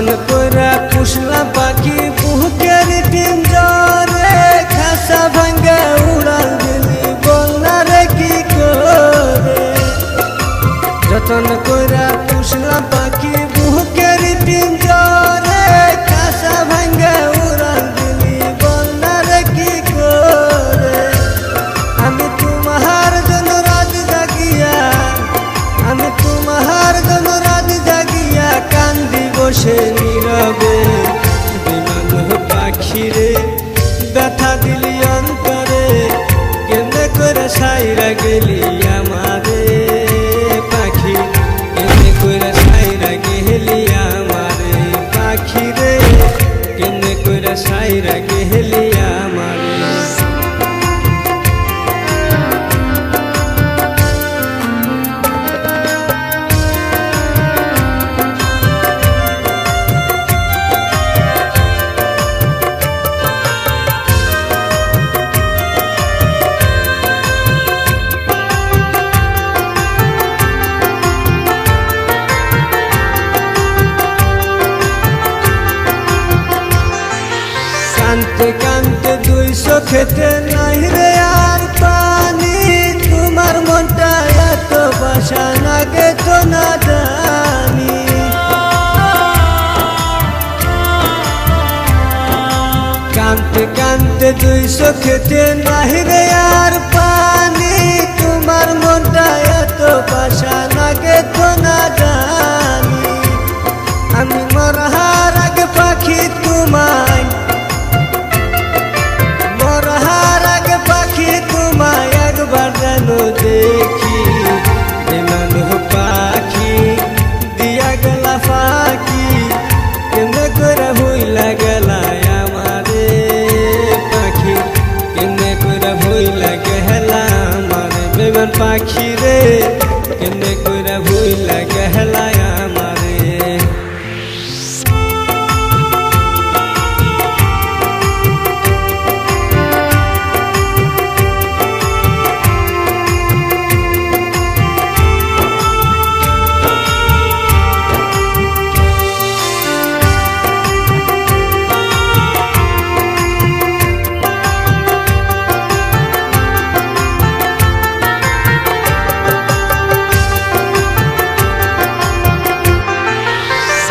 যতন কইরা পুষলা পাখি বুকের পিঞ্জরে খাসা ভাঙ্গা উড়াল দিলি বলনা রে কি করে। যতন কইরা পুষলা পাখি বুকের পিঞ্জরে খাসা ভাঙ্গা উড়াল দিলি বলনা রে কি করে। আমি তোমার জন্য রাত জাগিয়া, আমি তোমার জন্য রাত জাগিয়া কান্দি বসে নীরবে। বিমান পাখিরে ব্যথা দিলি অন্তরে, কেমনে করে সাইরা গেলি আমারে পাখি, কেমনে করে সাইরা গেলি আমারে পাখিরে, কেমনে করে সাইরা গেলি আমারে। কানতে কানতে দুই চোখেতে নাই রে আর পানি, তোমার মনটা এত বাসা লাগে তো না জানি। কানতে কানতে দুই চোখেতে নাই রে আর পানি, তোমার মনটা এত বাসা লাগে তো না জানি। আমি মরার আগে পাখি তোমায়, তোমায় একবার যেন দেখি। বিমান পাখি দিয়া গেলা পাখি, কেমনে করে ভুইলা গেলা আমারে পাখি, কেমনে করে ভুইলা গেলা আমারে। বিমান পাখি রে কেমনে করে ভুইলা গেলা আমারে।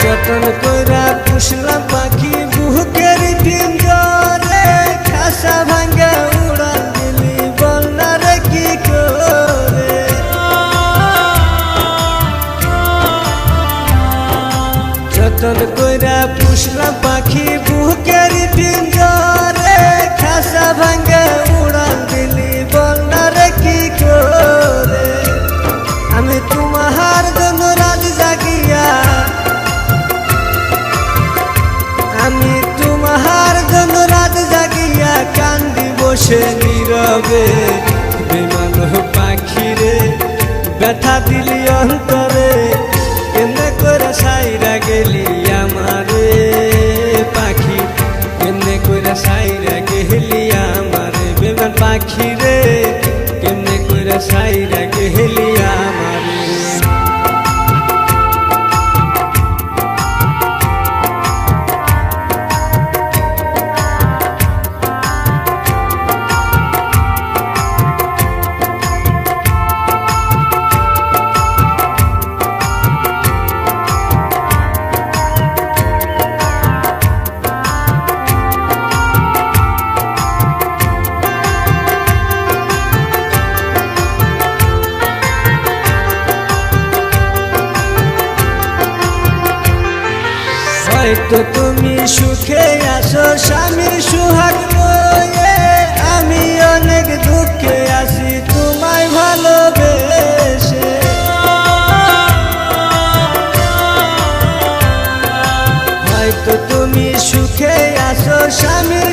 যতন কইরা পুষলা পাখি বুকের পিঞ্জরে খাসা ভাঙ্গা উড়াল দিলি বলনা রে কি করে। যতন কইরা পুষলা পাখি বুকের পিঞ্জরে খাসা ভাঙ্গা উড়াল দিলি বলনা রে কি করে। আমি তোমার জন্য রাত জাগিয়া, আমি তোমার জন্য রাত জাগিয়া কান্দি বসে নীরবে। বিমান পাখিরে ব্যথা দিলি অন্তরে, কেমনে করে সাইরা গেলি আমারে পাখি, কেমনে করে সাইরা গেলি আমারে। বিমান পাখিরে কেমনে করে সাইরা গেলি আমারে। হয়তো তুমি সুখে আছো স্বামীর সুহাগ লয়ে, আমি অনেক দুঃখে আছি তোমায় ভালোবেসে। হয়তো তুমি সুখে আছো স্বামীর